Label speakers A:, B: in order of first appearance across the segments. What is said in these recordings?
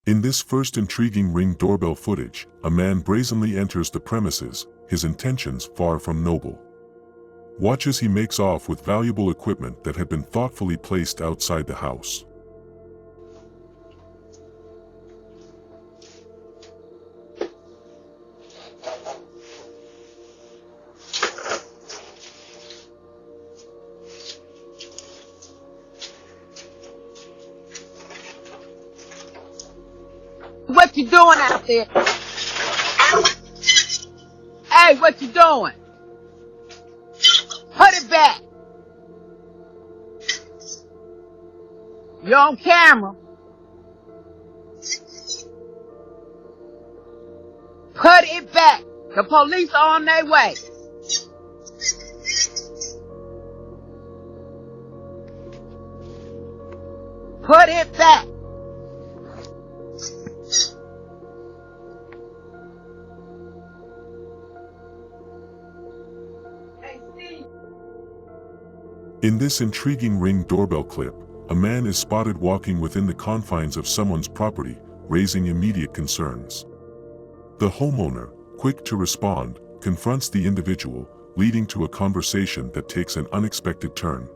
A: In this first intriguing Ring doorbell footage, a man brazenly enters the premises, his intentions far from noble. Watch as he makes off with valuable equipment that had been thoughtfully placed outside the house.
B: What you doing out there? Hey, what you doing? Put it back. You're on camera. Put it back. The police are on their way. Put it back.
A: In this intriguing Ring doorbell clip, a man is spotted walking within the confines of someone's property, raising immediate concerns. The homeowner, quick to respond, confronts the individual, leading to a conversation that takes an unexpected turn.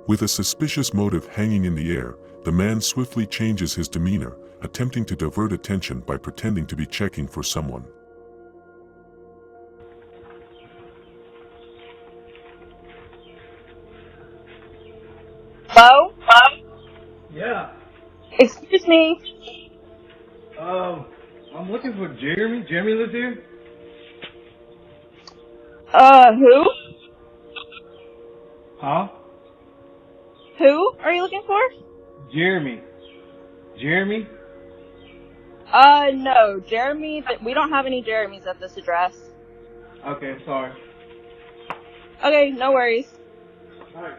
A: With a suspicious motive hanging in the air, the man swiftly changes his demeanor, attempting to divert attention by pretending to be checking for someone.
C: Hello?
D: Yeah.
C: Excuse me.
D: I'm looking for Jeremy. Jeremy lives here?
C: Who?
D: Huh?
C: Who are you looking for?
D: Jeremy. Jeremy?
C: No. Jeremy, we don't have any Jeremys at this address.
D: Okay, sorry.
C: Okay, no worries.
D: Alright.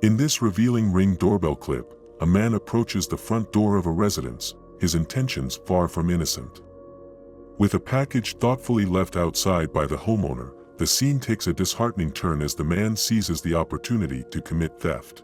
A: In this revealing Ring doorbell clip, a man approaches the front door of a residence, his intentions far from innocent. With a package thoughtfully left outside by the homeowner, the scene takes a disheartening turn as the man seizes the opportunity to commit theft.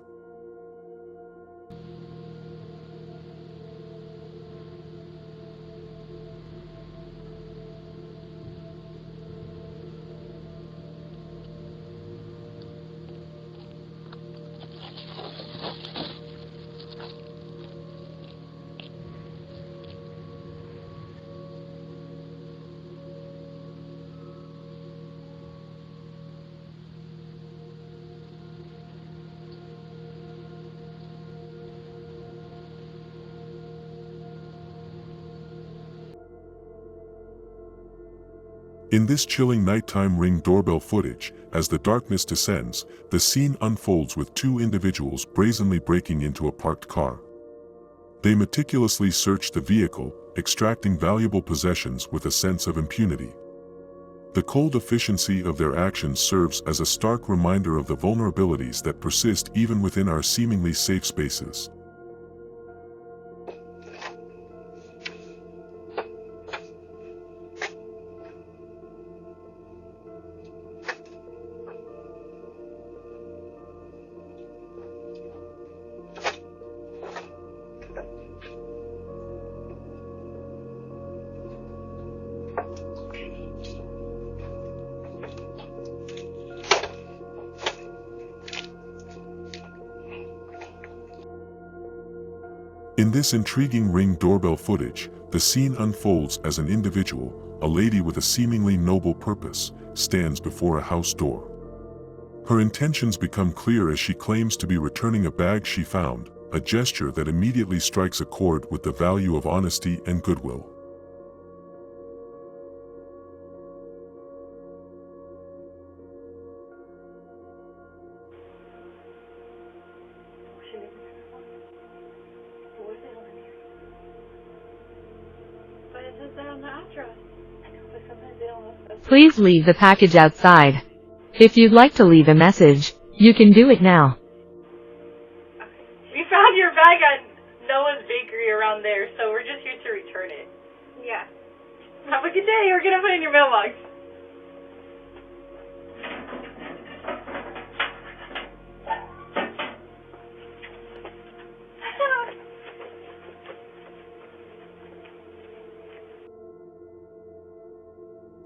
A: In this chilling nighttime Ring doorbell footage, as the darkness descends, the scene unfolds with two individuals brazenly breaking into a parked car. They meticulously search the vehicle, extracting valuable possessions with a sense of impunity. The cold efficiency of their actions serves as a stark reminder of the vulnerabilities that persist even within our seemingly safe spaces. In this intriguing Ring doorbell footage, the scene unfolds as an individual, a lady with a seemingly noble purpose, stands before a house door. Her intentions become clear as she claims to be returning a bag she found, a gesture that immediately strikes a chord with the value of honesty and goodwill.
E: Please leave the package outside. If you'd like to leave a message, you can do it now.
F: We found your bag at Noah's Bakery around there, so we're just here to return it.
C: Yeah.
F: Have a good day. We're going to put it in your mailbox.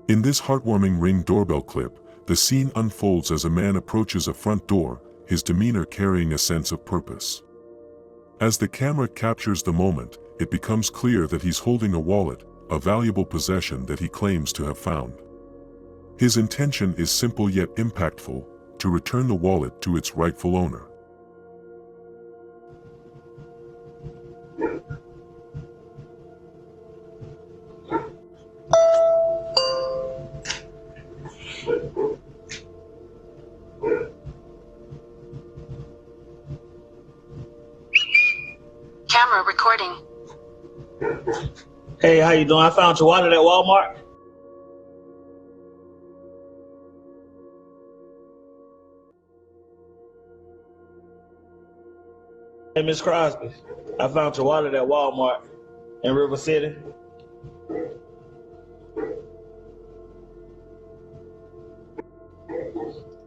A: In this heartwarming Ring doorbell clip, the scene unfolds as a man approaches a front door, his demeanor carrying a sense of purpose. As the camera captures the moment, it becomes clear that he's holding a wallet, a valuable possession that he claims to have found. His intention is simple yet impactful: to return the wallet to its rightful owner.
G: Camera recording.
H: Hey, how you doing? I found your wallet at Walmart. Hey, Miss Crosby, I found your wallet at Walmart in River City.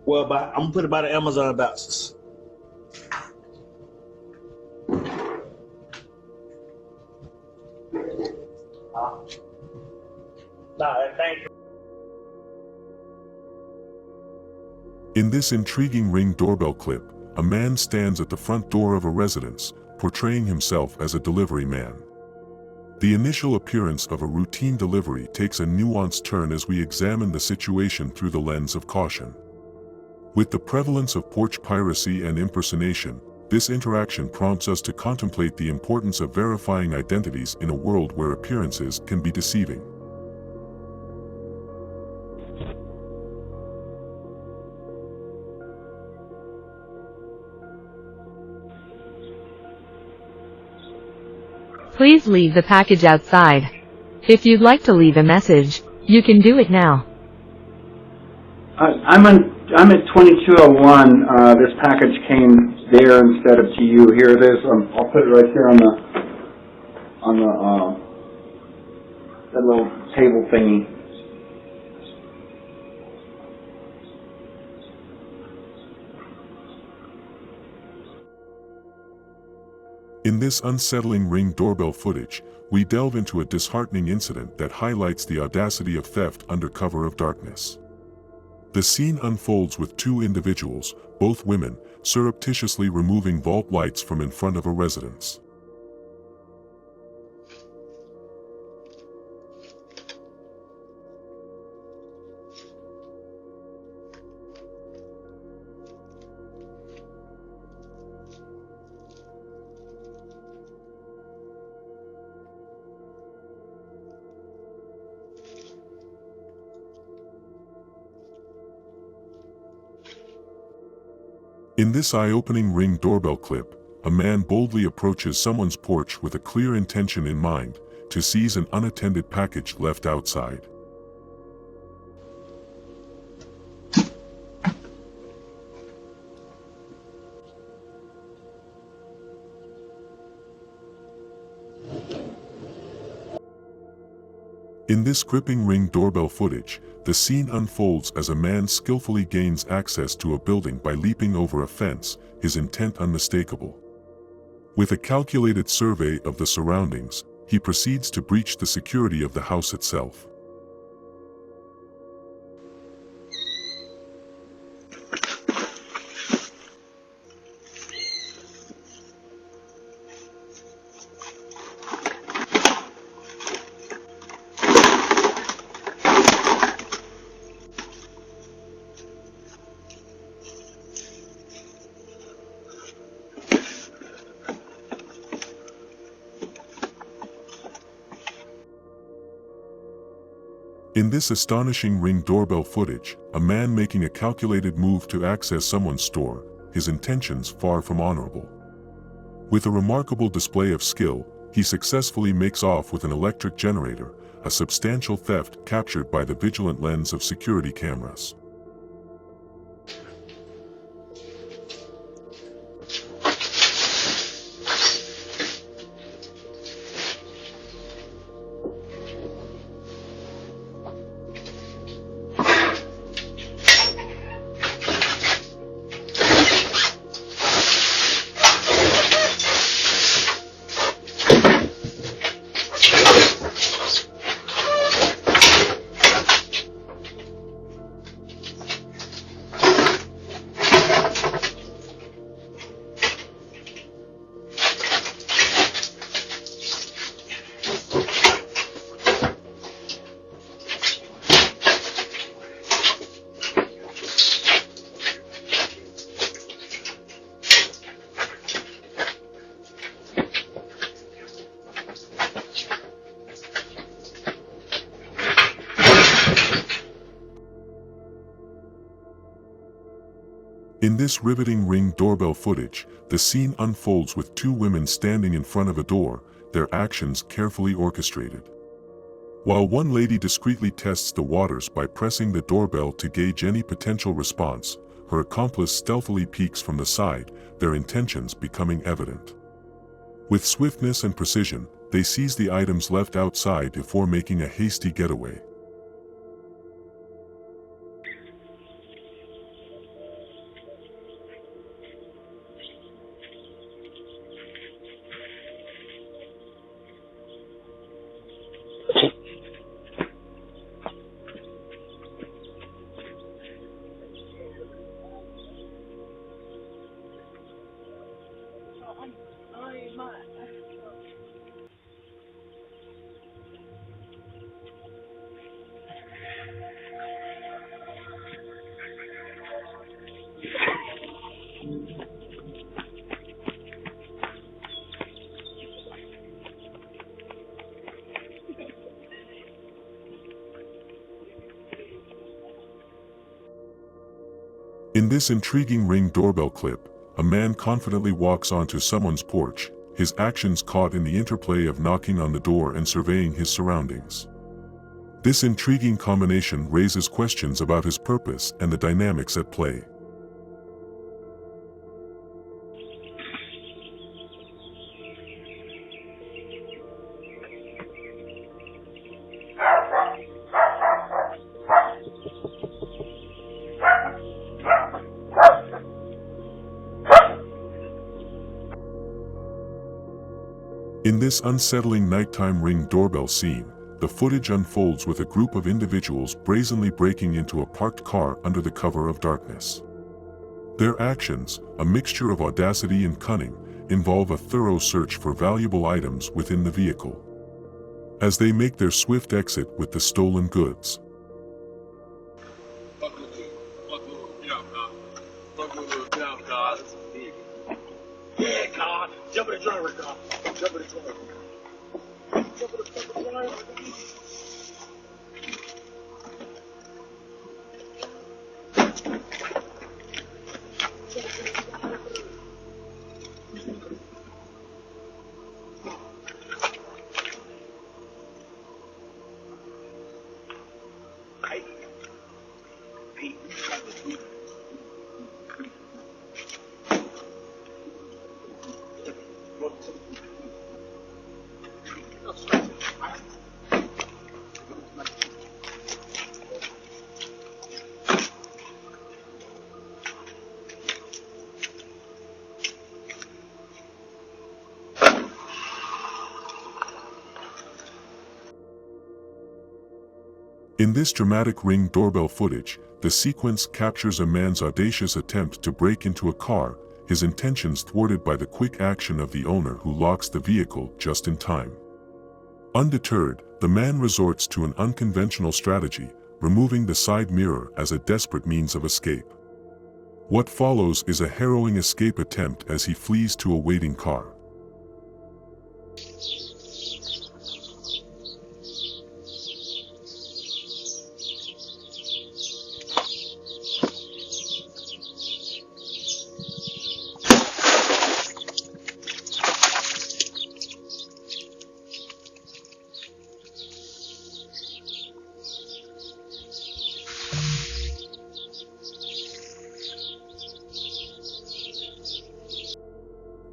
H: Well, I'm gonna put it by the Amazon boxes. Thank you.
A: In this intriguing Ring doorbell clip, a man stands at the front door of a residence, portraying himself as a delivery man. The initial appearance of a routine delivery takes a nuanced turn as we examine the situation through the lens of caution. With the prevalence of porch piracy and impersonation, this interaction prompts us to contemplate the importance of verifying identities in a world where appearances can be deceiving.
E: Please leave the package outside. If you'd like to leave a message, you can do it now.
I: I'm at 2201. This package came there instead of to you. Here it is. I'll put it right here on that little table thingy.
A: In this unsettling Ring doorbell footage, we delve into a disheartening incident that highlights the audacity of theft under cover of darkness. The scene unfolds with two individuals, both women, surreptitiously removing vault lights from in front of a residence. In this eye-opening Ring doorbell clip, a man boldly approaches someone's porch with a clear intention in mind: to seize an unattended package left outside. In this gripping Ring doorbell footage, the scene unfolds as a man skillfully gains access to a building by leaping over a fence, his intent unmistakable. With a calculated survey of the surroundings, he proceeds to breach the security of the house itself. In this astonishing Ring doorbell footage, a man making a calculated move to access someone's store, his intentions far from honorable. With a remarkable display of skill, he successfully makes off with an electric generator, a substantial theft captured by the vigilant lens of security cameras. In this riveting Ring doorbell footage, the scene unfolds with two women standing in front of a door, their actions carefully orchestrated. While one lady discreetly tests the waters by pressing the doorbell to gauge any potential response, her accomplice stealthily peeks from the side, their intentions becoming evident. With swiftness and precision, they seize the items left outside before making a hasty getaway. In this intriguing Ring doorbell clip, a man confidently walks onto someone's porch, his actions caught in the interplay of knocking on the door and surveying his surroundings. This intriguing combination raises questions about his purpose and the dynamics at play. In this unsettling nighttime Ring doorbell scene, the footage unfolds with a group of individuals brazenly breaking into a parked car under the cover of darkness. Their actions, a mixture of audacity and cunning, involve a thorough search for valuable items within the vehicle. As they make their swift exit with the stolen goods.
H: Yeah, God. Jump in the driver, God. Jump in the driver. Jump in the fucking driver.
A: In this dramatic Ring doorbell footage, the sequence captures a man's audacious attempt to break into a car, his intentions thwarted by the quick action of the owner who locks the vehicle just in time. Undeterred, the man resorts to an unconventional strategy, removing the side mirror as a desperate means of escape. What follows is a harrowing escape attempt as he flees to a waiting car.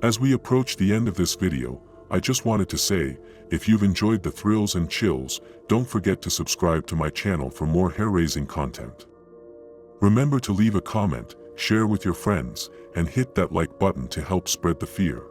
A: As we approach the end of this video, I just wanted to say, if you've enjoyed the thrills and chills, don't forget to subscribe to my channel for more hair-raising content. Remember to leave a comment, share with your friends, and hit that like button to help spread the fear.